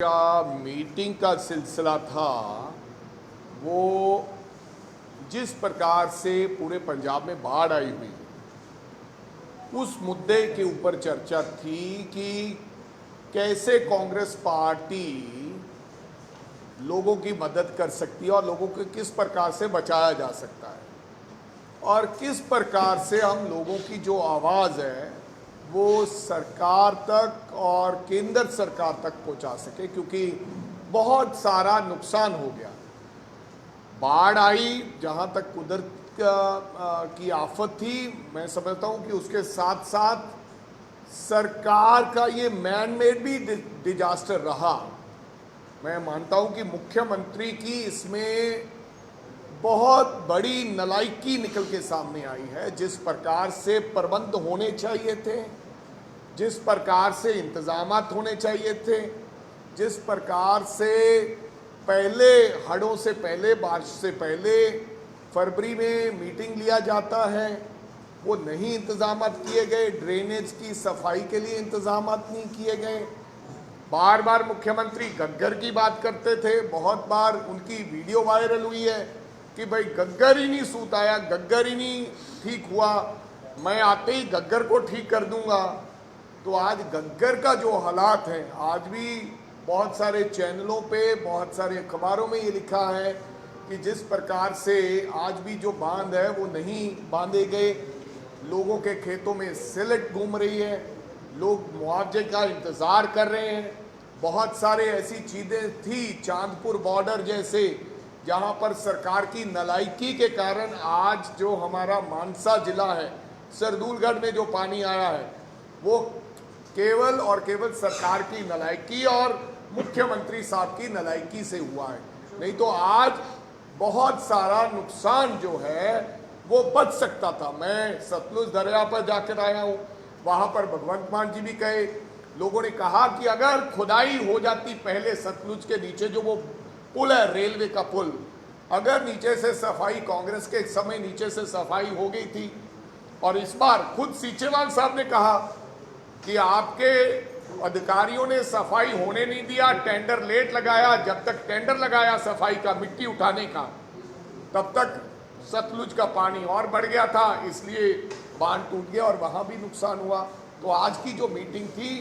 का मीटिंग का सिलसिला था वो जिस प्रकार से पूरे पंजाब में बाढ़ आई हुई, उस मुद्दे के ऊपर चर्चा थी कि कैसे कांग्रेस पार्टी लोगों की मदद कर सकती है और लोगों को किस प्रकार से बचाया जा सकता है और किस प्रकार से हम लोगों की जो आवाज़ है वो सरकार तक और केंद्र सरकार तक पहुंचा सके, क्योंकि बहुत सारा नुकसान हो गया। बाढ़ आई, जहां तक कुदरत की आफत थी, मैं समझता हूं कि उसके साथ साथ सरकार का ये मैन मेड भी डिजास्टर रहा। मैं मानता हूं कि मुख्यमंत्री की इसमें बहुत बड़ी नालायकी निकल के सामने आई है। जिस प्रकार से प्रबंध होने चाहिए थे, जिस प्रकार से इंतजामात होने चाहिए थे, जिस प्रकार से पहले हड़ों से पहले, बारिश से पहले फरवरी में मीटिंग लिया जाता है, वो नहीं इंतजामात किए गए। ड्रेनेज की सफाई के लिए इंतजामात नहीं किए गए। बार बार मुख्यमंत्री गग्गर की बात करते थे, बहुत बार उनकी वीडियो वायरल हुई है कि भाई गग्गर ही नहीं सूत आया, गग्गर ही नहीं ठीक हुआ, मैं आते ही गग्गर को ठीक कर दूंगा। तो आज गग्गर का जो हालात हैं, आज भी बहुत सारे चैनलों पे, बहुत सारे अखबारों में ये लिखा है कि जिस प्रकार से आज भी जो बांध है वो नहीं बांधे गए, लोगों के खेतों में सिलट घूम रही है, लोग मुआवजे का इंतज़ार कर रहे हैं। बहुत सारे ऐसी चीज़ें थी, चांदपुर बॉर्डर जैसे, जहां पर सरकार की नालायकी के कारण आज जो हमारा मानसा जिला है, सरदूलगढ़ में जो पानी आया है, वो केवल और केवल सरकार की नालायकी और मुख्यमंत्री साहब की नालायकी से हुआ है। नहीं तो आज बहुत सारा नुकसान जो है वो बच सकता था। मैं सतलुज दरिया पर जाकर आया हूँ, वहाँ पर भगवंत मान जी भी गए। लोगों ने कहा कि अगर खुदाई हो जाती पहले सतलुज के नीचे जो वो पुल है, रेलवे का पुल, अगर नीचे से सफाई, कांग्रेस के समय नीचे से सफाई हो गई थी। और इस बार खुद सीचेवाल साहब ने कहा कि आपके अधिकारियों ने सफाई होने नहीं दिया, टेंडर लेट लगाया। जब तक टेंडर लगाया सफाई का, मिट्टी उठाने का, तब तक सतलुज का पानी और बढ़ गया था, इसलिए बांध टूट गया और वहां भी नुकसान हुआ। तो आज की जो मीटिंग थी,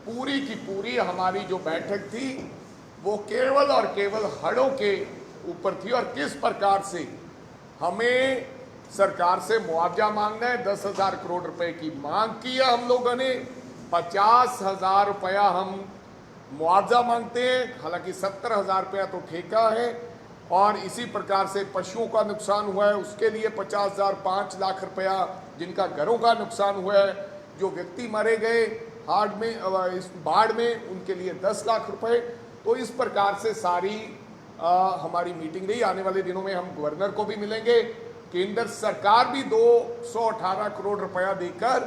पूरी की पूरी हमारी जो बैठक थी, वो केवल और केवल हड़ों के ऊपर थी और किस प्रकार से हमें सरकार से मुआवजा मांगना है। 10,000 करोड़ रुपए की मांग की है हम लोगों ने, 50,000 रुपया हम मुआवजा मांगते हैं, हालांकि 70,000 रुपया तो ठेका है। और इसी प्रकार से पशुओं का नुकसान हुआ है, उसके लिए 50,000, 5 लाख रुपया, जिनका घरों का नुकसान हुआ है, जो व्यक्ति मारे गए हाड़ में, इस बाढ़ में, उनके लिए 10 लाख रुपए। तो इस प्रकार से सारी हमारी मीटिंग रही। आने वाले दिनों में हम गवर्नर को भी मिलेंगे। केंद्र सरकार भी 218 करोड़ रुपया देकर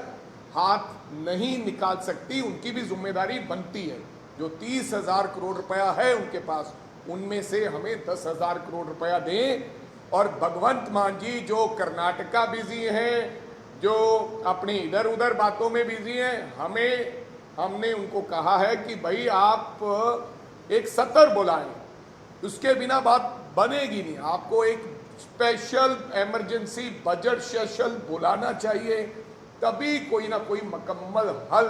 हाथ नहीं निकाल सकती, उनकी भी जिम्मेदारी बनती है। जो 30,000 करोड़ रुपया है उनके पास, उनमें से हमें 10,000 करोड़ रुपया दें। और भगवंत मान जी जो कर्नाटका बिजी हैं, जो अपनी इधर उधर बातों में बिजी हैं, हमने उनको कहा है कि भाई आप एक सत्र बुलाएं, उसके बिना बात बनेगी नहीं। आपको एक स्पेशल इमरजेंसी बजट सेशन बुलाना चाहिए, तभी कोई ना कोई मुकम्मल हल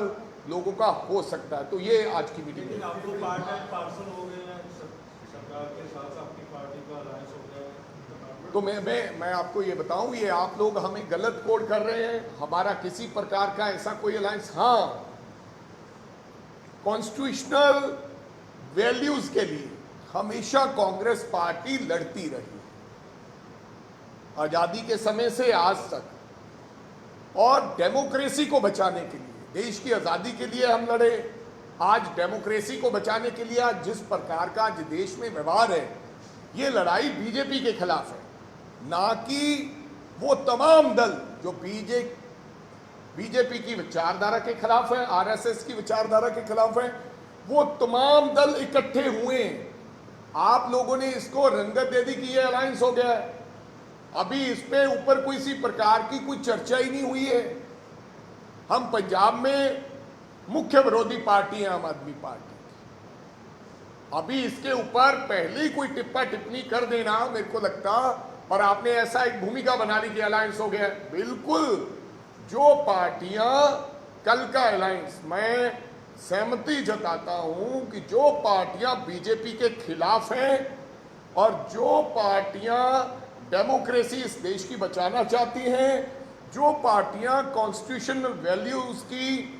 लोगों का हो सकता है। तो ये आज की मीटिंग है। आपको पार्सल हो गए हैं सरकार के साथ, आपकी पार्टी का अलायंस हो गया है। तो मैं आपको ये बताऊं, ये आप लोग हमें गलत कोड कर रहे हैं। हमारा किसी प्रकार का ऐसा कोई अलायंस, हाँ, कॉन्स्टिट्यूशनल वैल्यूज के लिए हमेशा कांग्रेस पार्टी लड़ती रही, आजादी के समय से आज तक। और डेमोक्रेसी को बचाने के लिए, देश की आजादी के लिए हम लड़े। आज डेमोक्रेसी को बचाने के लिए आज जिस प्रकार का आज देश में व्यवहार है, ये लड़ाई बीजेपी के खिलाफ है, ना कि वो तमाम दल जो बीजेपी की विचारधारा के खिलाफ है, आरएसएस की विचारधारा के खिलाफ है। वो तमाम दल इकट्ठे हुए हैं। आप लोगों ने इसको रंगत दे दी कि ये अलायंस हो गया है। अभी इस पे ऊपर कोई सी प्रकार की कोई चर्चा ही नहीं हुई है। हम पंजाब में मुख्य विरोधी पार्टी है आम आदमी पार्टी, अभी इसके ऊपर पहले ही कोई टिप्पा टिप्पणी कर देना मेरे को लगता, और आपने ऐसा एक भूमिका बना ली कि अलायंस हो गया। बिल्कुल, जो पार्टियां कल का अलायंस, मैं सहमति जताता हूं कि जो पार्टियां बीजेपी के खिलाफ हैं और जो पार्टियां डेमोक्रेसी इस देश की बचाना चाहती हैं, जो पार्टियां कॉन्स्टिट्यूशनल वैल्यूज की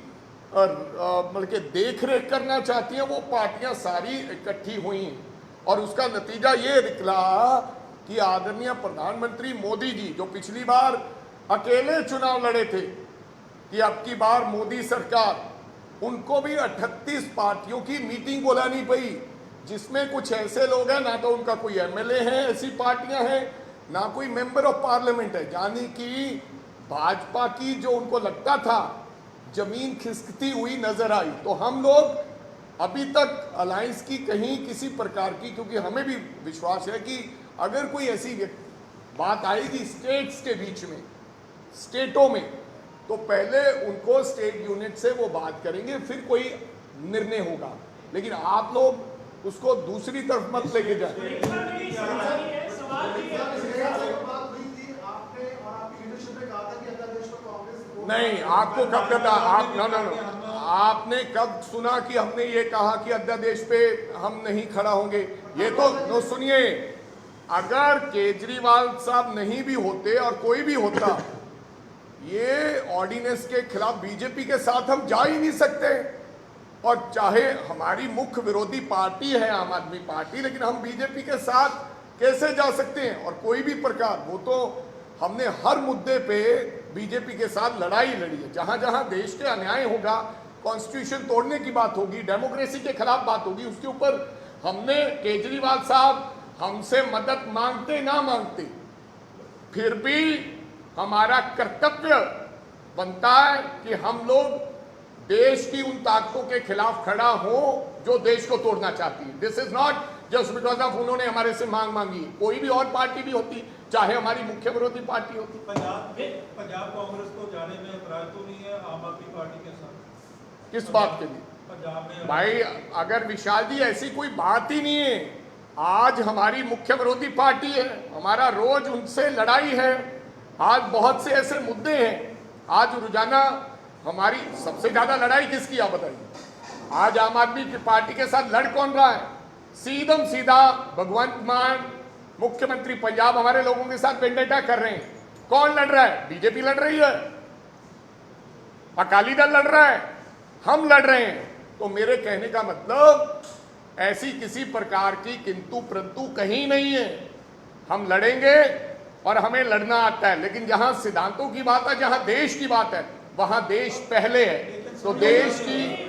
मतलब कि देख रेख करना चाहती हैं, वो पार्टियां सारी इकट्ठी हुई और उसका नतीजा ये निकला कि आदरणीय प्रधानमंत्री मोदी जी, जो पिछली बार अकेले चुनाव लड़े थे कि अब की बार मोदी सरकार, उनको भी 38 पार्टियों की मीटिंग बुलानी पड़ी, जिसमें कुछ ऐसे लोग हैं, ना तो उनका कोई एमएलए है, ऐसी पार्टियां हैं, ना कोई मेंबर ऑफ पार्लियामेंट है, यानी कि भाजपा की जो उनको लगता था जमीन खिसकती हुई नजर आई। तो हम लोग अभी तक अलायंस की कहीं किसी प्रकार की, क्योंकि हमें भी विश्वास है कि अगर कोई ऐसी बात आएगी स्टेट्स के बीच में, स्टेटों में, तो पहले उनको स्टेट यूनिट से वो बात करेंगे, फिर कोई निर्णय होगा। लेकिन आप लोग उसको दूसरी तरफ मत लेके जाए। नहीं, आपको कब पता, आप नो, आपने कब सुना कि हमने ये कहा कि अध्यादेश पे हम नहीं खड़ा होंगे? ये तो नो, सुनिए, अगर केजरीवाल साहब नहीं भी होते और कोई भी होता, ये ऑर्डिनेंस के खिलाफ बीजेपी के साथ हम जा ही नहीं सकते। और चाहे हमारी मुख्य विरोधी पार्टी है आम आदमी पार्टी, लेकिन हम बीजेपी के साथ कैसे जा सकते हैं? और कोई भी प्रकार, वो तो हमने हर मुद्दे पे बीजेपी के साथ लड़ाई लड़ी है। जहां जहां देश के अन्याय होगा, कॉन्स्टिट्यूशन तोड़ने की बात होगी, डेमोक्रेसी के खिलाफ बात होगी, उसके ऊपर हमने, केजरीवाल साहब हमसे मदद मांगते ना मांगते, फिर भी हमारा कर्तव्य बनता है कि हम लोग देश की उन ताकतों के खिलाफ खड़ा हो जो देश को तोड़ना चाहती है। This is not just because of उन्होंने हमारे से मांग मांगी, कोई भी और पार्टी भी होती, चाहे हमारी मुख्य विरोधी पार्टी होती। पंजाब कांग्रेस को जाने में ऐतराज तो नहीं है आम आदमी पार्टी के साथ? किस बात के लिए? पंजाब में भाई, अगर विशाल जी ऐसी कोई बात ही नहीं है, आज हमारी मुख्य विरोधी पार्टी है, हमारा रोज उनसे लड़ाई है, आज बहुत से ऐसे मुद्दे हैं, आज रोजाना हमारी सबसे ज्यादा लड़ाई किसकी, आप बताइए? आज आम आदमी की पार्टी के साथ लड़ कौन रहा है? सीधम सीधा भगवंत मान, मुख्यमंत्री पंजाब हमारे लोगों के साथ वेंडेटा कर रहे हैं। कौन लड़ रहा है? बीजेपी लड़ रही है, अकाली दल लड़ रहा है, हम लड़ रहे हैं। तो मेरे कहने का मतलब ऐसी किसी प्रकार की किंतु परंतु कहीं नहीं है। हम लड़ेंगे और हमें लड़ना आता है, लेकिन जहां सिद्धांतों की बात है, जहां देश की बात है, वहां देश पहले है। तो देश की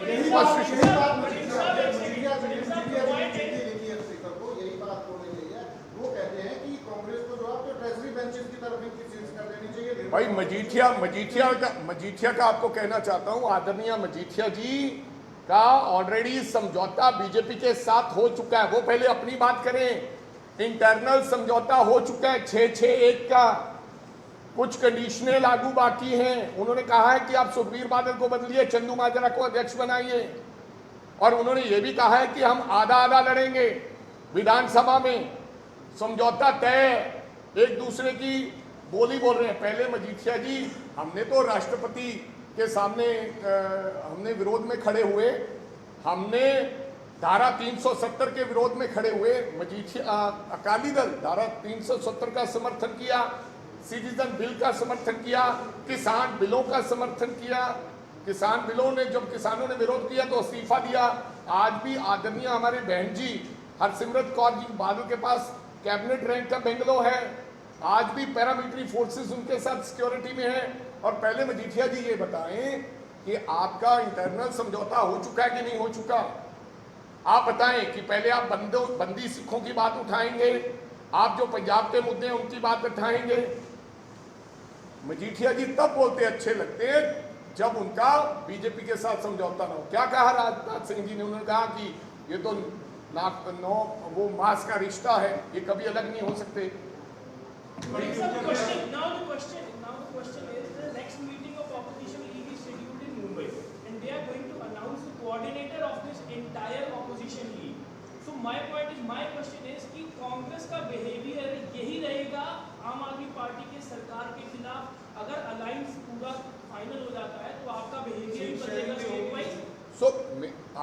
भाई, मजीठिया का आपको कहना चाहता हूं, आदरणीय मजीठिया जी का ऑलरेडी समझौता बीजेपी के साथ हो चुका है। वो पहले अपनी बात करें। इंटरनल समझौता हो चुका है 661 का, कुछ कंडीशनें लागू बाकी हैं। उन्होंने कहा है कि आप सुखबीर बादल को बदलिए, चंदू माजरा को अध्यक्ष बनाइए, और उन्होंने ये भी कहा है कि हम आधा आधा लड़ेंगे विधानसभा में। समझौता तय, एक दूसरे की बोली बोल रहे हैं। पहले मजीठिया जी, हमने तो राष्ट्रपति के सामने हमने विरोध में खड़े हुए, हमने धारा 370 के विरोध में खड़े हुए। मजीठिया, अकाली दल धारा 370 का समर्थन किया, सिटीजन बिल का समर्थन किया, किसान बिलों का समर्थन किया। किसान बिलों ने, जब किसानों ने विरोध किया तो इस्तीफा दिया। आज भी आदरणीय हमारे बहन जी हरसिमरत कौर जी बादल के पास कैबिनेट रैंक का बेंगलो है, आज भी पैरामिलिट्री फोर्सेस उनके साथ सिक्योरिटी में है। और पहले मजीठिया जी ये बताएं कि आपका इंटरनल समझौता हो चुका है कि नहीं हो चुका? आप बताएं कि पहले आप बंदी सिखों की बात उठाएंगे, आप जो पंजाब के मुद्दे हैं उनकी बात उठाएंगे। मजीठिया जी तब बोलते अच्छे लगते हैं जब उनका बीजेपी के साथ समझौता ना हो। क्या कहा राजनाथ सिंह जी ने? उन्होंने कहा कि ये तो वो मांस का रिश्ता है, ये कभी अलग नहीं हो सकते। Now the question is, the next meeting of opposition league is scheduled in Mumbai, and they are going to announce the coordinator of this entire opposition league. So my point is, my question is कि कांग्रेस का behaviour यही रहेगा आम आदमी party के सरकार के खिलाफ अगर अलायंस पूरा फाइनल हो जाता है तो आपका बिहेवियर भी बदलेगा स्टेट वाइज? सो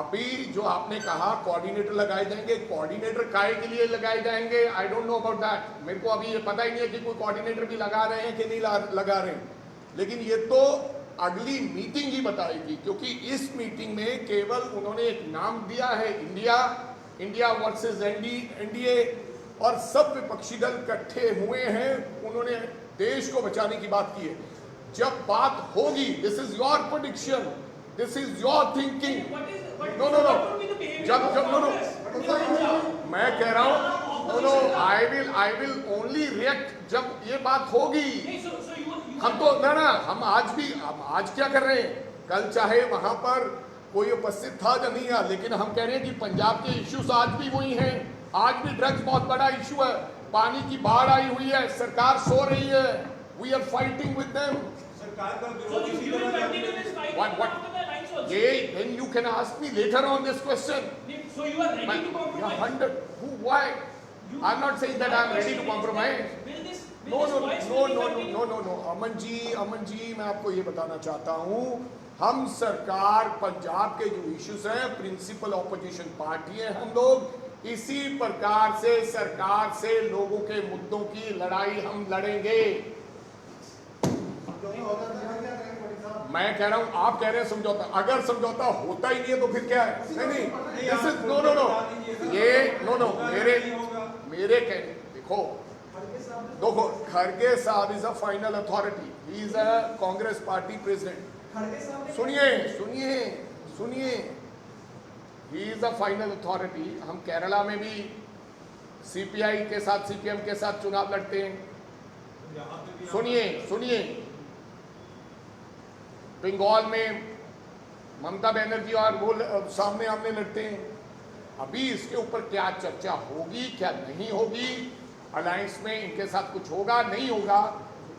अभी जो आपने कहा कोऑर्डिनेटर लगाए जाएंगे, कोऑर्डिनेटर काय के लिए लगाए जाएंगे, I don't know about that. मेरे को अभी ये पता ही नहीं है कि कोई कोऑर्डिनेटर भी लगा रहे हैं कि नहीं लगा रहे हैं, लेकिन ये तो अगली मीटिंग ही बताएगी, क्योंकि इस मीटिंग में केवल उन्होंने एक नाम दिया है इंडिया वर्सेस एनडीए, और सब विपक्षी दल इकट्ठे हुए हैं, उन्होंने देश को बचाने की बात की है। जब बात होगी, this is your prediction, this is your thinking, no मैं कह रहा हूं no I will only react जब ये बात होगी। हम तो ना हम आज क्या कर रहे हैं, कल चाहे वहां पर कोई उपस्थित था या नहीं है, लेकिन हम कह रहे हैं कि पंजाब के इश्यूज आज भी वही हैं, आज भी ड्रग्स बहुत बड़ा इशू है, पानी की बाढ़ आई हुई है, सरकार सो रही है, we are fighting with them. सरकार का विरोध इसी तरह ये then you can ask me later on this question. So you are ready to compromise? Why? I'm not saying that I'm ready to compromise. No. Aman ji मैं आपको ये बताना चाहता हूँ, हम सरकार पंजाब के जो इश्यूज हैं, प्रिंसिपल ऑपोजिशन पार्टी है हम लोग, इसी प्रकार से सरकार से लोगों के मुद्दों की लड़ाई हम लड़ेंगे। मैं कह रहा हूं, आप कह रहे हैं समझौता, अगर समझौता होता ही नहीं है तो फिर क्या है? नहीं दिस इज नो ये नो मेरे कहने देखो खड़गे साहब is a final authority, he is a Congress party president. सुनिए he is a final authority. हम केरला में भी सीपीआई के साथ सीपीएम के साथ चुनाव लड़ते हैं। सुनिए बंगाल में ममता बनर्जी और वो सामने आमने लड़ते हैं। अभी इसके ऊपर क्या चर्चा होगी क्या नहीं होगी, अलायंस में इनके साथ कुछ होगा नहीं होगा,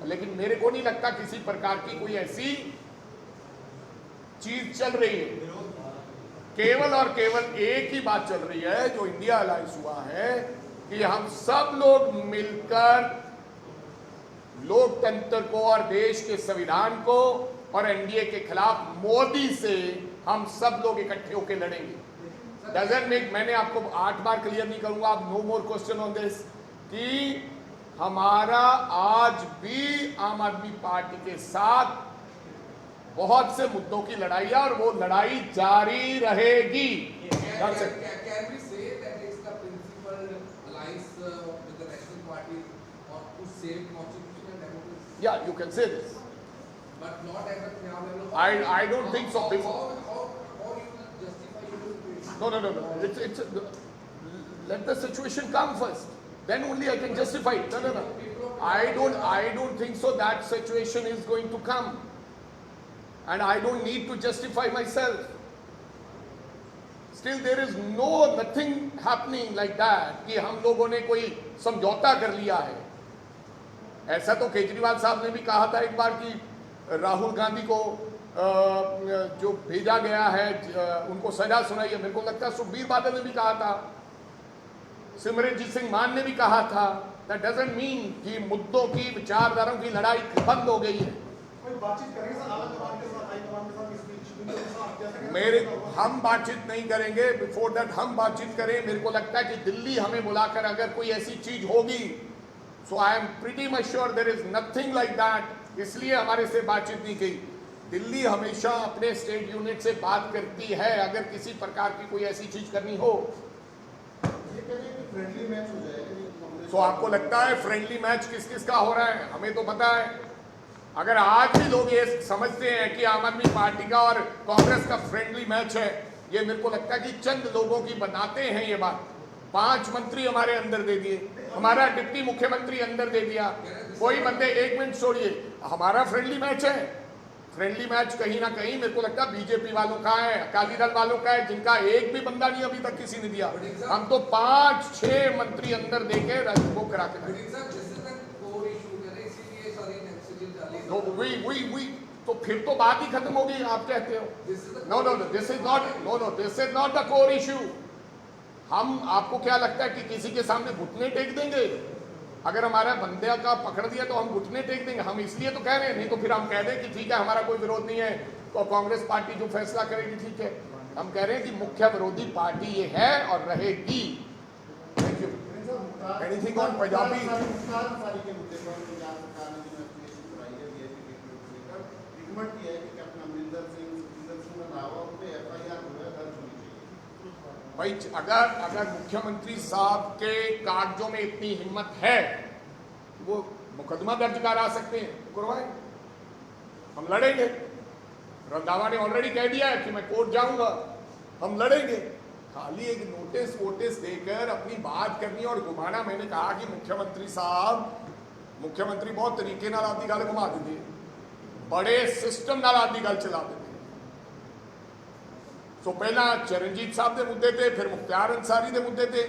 लेकिन मेरे को नहीं लगता किसी प्रकार की कोई ऐसी चीज चल रही है। केवल और केवल एक ही बात चल रही है जो इंडिया अलायंस हुआ है कि हम सब लोग मिलकर लोकतंत्र को और देश के संविधान को और एनडीए के खिलाफ मोदी से हम सब लोग इकट्ठे होकर लड़ेंगे। डजंट मेक, मैंने आपको 8 बार क्लियर नहीं करूंगा, आप no more question on this, कि हमारा आज भी आम आदमी पार्टी के साथ बहुत से मुद्दों की लड़ाई है और वो लड़ाई जारी रहेगी। Yeah, you can say this. But not at the ground level. I don't think so. How you will justify your No. It's let the situation come first. Then only I can justify it. No. I don't think so. That situation is going to come, and I don't need to justify myself. Still, there is nothing happening like that कि हम लोगों ने कोई समझौता कर लिया है। ऐसा तो केजरीवाल साहब ने भी कहा था एक बार कि राहुल गांधी को जो भेजा गया है उनको सजा सुनाई है। मेरे को लगता है सुखबीर बादल ने भी कहा था, सिमरनजीत सिंह मान ने भी कहा था। दैट डजंट मीन कि मुद्दों की विचारधाराओं की लड़ाई बंद हो गई है। हम बातचीत नहीं करेंगे, बिफोर दैट हम बातचीत करें। मेरे को लगता है कि दिल्ली हमें बुलाकर अगर कोई ऐसी चीज होगी, so I am pretty much sure there is nothing like that, इसलिए हमारे से बातचीत नहीं की। दिल्ली हमेशा अपने स्टेट यूनिट से बात करती है अगर किसी प्रकार की कोई ऐसी चीज करनी हो। तो आपको लगता है फ्रेंडली मैच किस किस का हो रहा है? हमें तो पता है। अगर आज भी लोग ये समझते हैं कि आम आदमी पार्टी का और कांग्रेस का फ्रेंडली मैच है, ये मेरे को लगता है कि चंद लोगों की बनाते हैं ये बात। 5 मंत्री हमारे अंदर दे दिए, हमारा डिप्टी मुख्यमंत्री अंदर दे दिया, कोई बंदे 1 मिनट छोड़िए, हमारा फ्रेंडली मैच है। फ्रेंडली मैच कहीं ना कहीं मेरे को लगता है बीजेपी वालों का है, अकाली दल वालों का है, जिनका एक भी बंदा नहीं अभी तक किसी ने दिया। हम तो 5-6 मंत्री अंदर देके वो करा के तो फिर तो बात ही खत्म होगी। आप कहते हो no this is not the core issue. हम आपको क्या लगता है कि किसी के सामने घुटने टेक देंगे? अगर हमारा बंदे का पकड़ दिया तो हम घुटने टेक देंगे? हम इसलिए तो कह रहे हैं, नहीं तो फिर हम कह दें कि ठीक है हमारा कोई विरोध नहीं है, तो कांग्रेस पार्टी जो फैसला करेगी ठीक है। हम कह रहे हैं कि मुख्य विरोधी पार्टी ये है और रहेगी। Thank you. Anything on Punjabi? भाई अगर मुख्यमंत्री साहब के कागजों में इतनी हिम्मत है वो मुकदमा दर्ज करा सकते हैं, करवाएं, हम लड़ेंगे। रंधावा ने ऑलरेडी कह दिया है कि मैं कोर्ट जाऊंगा, हम लड़ेंगे। खाली एक नोटिस वोटिस देकर अपनी बात करनी और घुमाना। मैंने कहा कि मुख्यमंत्री बहुत तरीके नाल आदि गल घुमा देंगे, बड़े सिस्टम नाल आदि गल चला देंगे। सो पहला चरणजीत साहब के मुद्दे थे, फिर मुख्तार अंसारी के मुद्दे थे।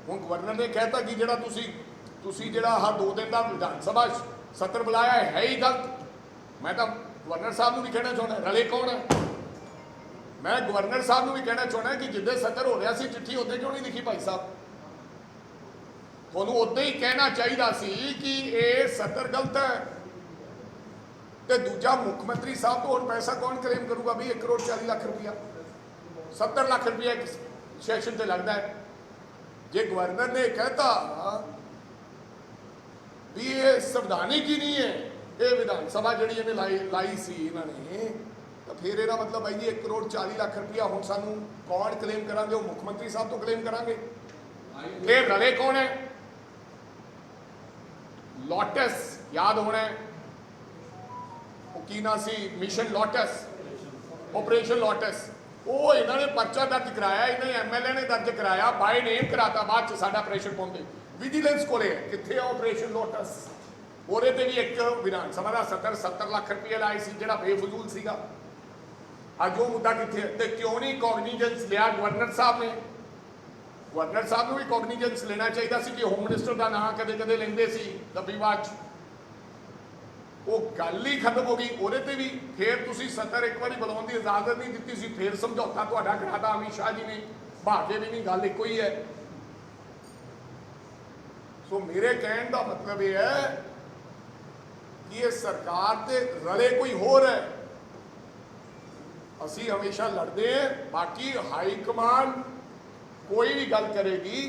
हुण गवर्नर ने कहता कि जिहड़ा तुसी जिहड़ा हर 2 दिन का विधान सभा सत्र बुलाया है ही गलत। मैं तो गवर्नर साहब को भी कहना चाहना, रले कौन है? मैं गवर्नर साहब को भी कहना चाहना कि जिद्दे सत्र हो रहा सी चिट्ठी उदे क्यों नहीं लिखी भाई साहब? तुहानूं उदे ही कहना चाहिए सी कि ये सत्र गलत है। तो दूजा मुख्यमंत्री साहब तो हुण पैसा कौन क्लेम करूगा भी? 1 करोड़ 40 लाख रुपया, 70 लाख रुपया एक सैशन से लगता है। जे गवर्नर ने कहता भी ये संवैधानिक ही नहीं है, ये विधान सभा जी इन्हें लाई सी इन्होंने, तो फिर यदा मतलब भाई जी 1 करोड़ 40 लाख रुपया हुण सानू कौन क्लेम करांगे? वो मुख्यमंत्री साहब तो क्लेम करांगे। फिर रले कौन है? लोटस याद होना है, की ना sea mission lotus, operation lotus, वो इन्होंने पर्चा दर्ज कराया, इन्हें MLA ने दर्ज कराया, बाय नेम कराता, बाद च साडा ऑपरेशन पाउंदे विजिलेंस कोले है कित्थे ऑपरेशन लोटस। ਉਹਦੇ ਤੇ भी एक विधान सभा का सत्र 70 लाख रुपये लाए सी ਜਿਹੜਾ बेफजूल सीगा। ਅੱਜ ਉਹ ਮੁੱਦਾ ਕਿੱਥੇ ਤੇ ਕਿਉਂ ਨਹੀਂ ਕੌਗਨੀਜੈਂਸ ਲਿਆ ਗਵਰਨਰ ਸਾਹਿਬ ਨੇ? ਗਵਰਨਰ ਸਾਹਿਬ ਨੂੰ ਵੀ ਕੌਗਨੀਜੈਂਸ ਲੈਣਾ ਚਾਹੀਦਾ ਸੀ ਕਿ ਹੋਮ ਮਿਨਿਸਟਰ ਦਾ ਨਾਂ ਕਦੇ ਕਦੇ ਲੈਂਦੇ ਸੀ ਦੱਬੀਵਾਜ। ਉਹ ਗੱਲ ਹੀ ਖਤਮ ਹੋ ਗਈ ਉਹਦੇ ਤੇ ਵੀ। ਫਿਰ ਤੁਸੀਂ ਸੱਤਰ ਇੱਕ ਵਾਰੀ ਬੁਲਾਉਣ ਦੀ ਇਜਾਜ਼ਤ ਨਹੀਂ ਦਿੱਤੀ ਸੀ, ਫਿਰ ਸਮਝੌਤਾ ਤੁਹਾਡਾ ਕਰਾਤਾ ਅਮਿਤ ਸ਼ਾਹ ਜੀ ਨੇ, ਭਾਗੇ ਵੀ ਨਹੀਂ, ਗੱਲ ਇੱਕੋ ਹੀ ਹੈ। ਸੋ ਮੇਰੇ ਕਹਿਣ ਦਾ ਮਤਲਬ ਇਹ ਹੈ कि ये सरकार ते रले कोई होर है। असी हमेशा लड़ते हैं, बाकी हाई कमान कोई भी गल करेगी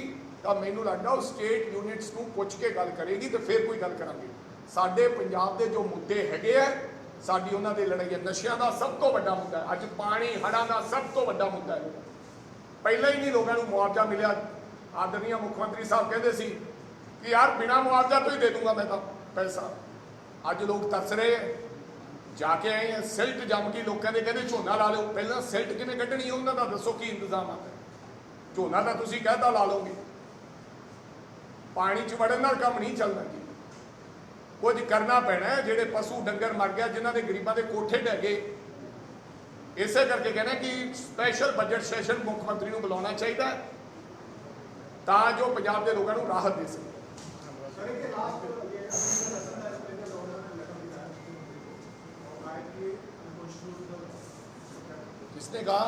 तो मैनू लगता स्टेट यूनिट्स नूं पुछ के गल करेगी तो फिर कोई गल करांगे। साडे पंजाब दे जो मुद्दे हैगे है, साडी उन्हां दे लड़ाई है। नशियां दा सब तो वड्डा मुद्दा है, अज पानी हड़ां दा सब तो वड्डा मुद्दा है। पहले ही नहीं लोगों को मुआवजा मिलिया। आदरणीय मुख्यमंत्री साहब कहते सी कि यार बिना मुआवजा तो ही दे दूंगा मैं तो पैसा। ਅੱਜ ਲੋਕ ਤਰਸ ਰਹੇ ਹੈ। ਜਾ ਕੇ ਆਏ ਸਿਲਟ ਜੰਮ ਗਈ ਲੋਕਾਂ ਦੇ, ਕਹਿੰਦੇ ਝੋਨਾ ਲਾ ਲਓ। ਪਹਿਲਾਂ ਸਿਲਟ ਕਿਵੇਂ ਕੱਢਣੀ ਹੈ ਉਹਨਾਂ ਦਾ ਦੱਸੋ ਕੀ ਇੰਤਜ਼ਾਮ ਆ? ਝੋਨਾ ਤਾਂ ਤੁਸੀਂ ਕਹਿਤਾ ਲਾ ਲਓਗੇ, ਪਾਣੀ 'ਚ ਵੜਨ ਨਾਲ ਕੰਮ ਨਹੀਂ ਚੱਲਣਾ ਜੀ। ਕੁਝ ਕਰਨਾ ਪੈਣਾ। ਜਿਹੜੇ ਪਸ਼ੂ ਡੰਗਰ ਮਰ ਗਿਆ, ਜਿਨ੍ਹਾਂ ਦੇ ਗਰੀਬਾਂ ਦੇ ਕੋਠੇ ਢਹਿ ਗਏ, ਇਸੇ ਕਰਕੇ ਕਹਿੰਦੇ ਕਿ ਸਪੈਸ਼ਲ ਬਜਟ ਸੈਸ਼ਨ ਮੁੱਖ ਮੰਤਰੀ ਨੂੰ ਬੁਲਾਉਣਾ ਚਾਹੀਦਾ ਤਾਂ ਜੋ ਪੰਜਾਬ ਦੇ ਲੋਕਾਂ ਨੂੰ ਰਾਹਤ ਦੇ ਸਕੇ। किसने कहा?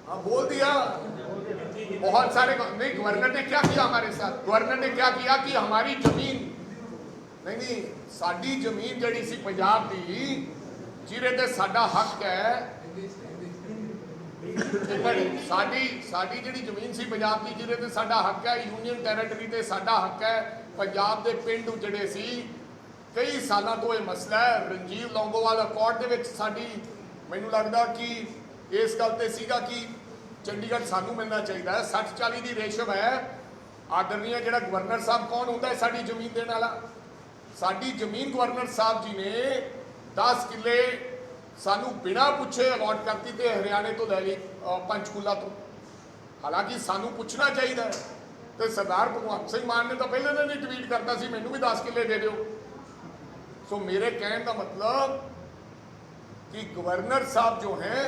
हाँ बोल दिया बहुत सारे। नहीं, गवर्नर ने क्या किया हमारे साथ? गवर्नर ने क्या किया कि हमारी जमीन नहीं साडी जमीन जड़ी सी पंजाब दी, जिहदे ते साडा हक है, साडी जिहड़ी जमीन सी पंजाब दी जिहदे ते साडा हक है, यूनियन टैरेटरी ते साडा हक है। पंजाब दे पिंड उजड़े सी, कई सालों तो यह मसला है। रंजीव लौंगोवाल अकॉर्ड दे विच साडी मैनूं लगदा कि इस गल ते सीगा कि चंडीगढ़ सानू मिलना चाहिए है। 60-40 की रेशो है। आदरणीय जिहड़ा गवर्नर साहब कौन होंदा है साडी जमीन देने वाला? साडी जमीन गवर्नर साहब जी ने 10 किले सानू बिना पुछे अलॉट करती ते हरियाणे तो लै ली, पंचकूला तो। हालांकि सानू पुछना चाहिए। तो सरदार भगवंत सिंह मान ने तो पहले दिन ही ट्वीट करता सी मैनू भी 10 किले दे दिओ। सो मेरे कहने का मतलब कि गवर्नर साहब जो हैं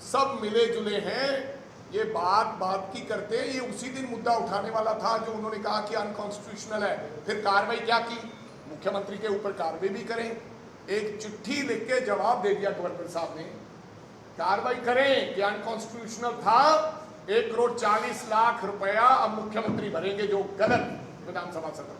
सब मिले जुले हैं। ये बात की करते, ये उसी दिन मुद्दा उठाने वाला था जो उन्होंने कहा कि अनकॉन्स्टिट्यूशनल है। फिर कार्रवाई क्या की? मुख्यमंत्री के ऊपर कार्रवाई भी करें। एक चिट्ठी लिख के जवाब दे दिया गवर्नर साहब ने कार्रवाई करें कि अनकॉन्स्टिट्यूशनल था। 1,40,00,000 रुपया अब मुख्यमंत्री भरेंगे, जो गलत विधानसभा सत्र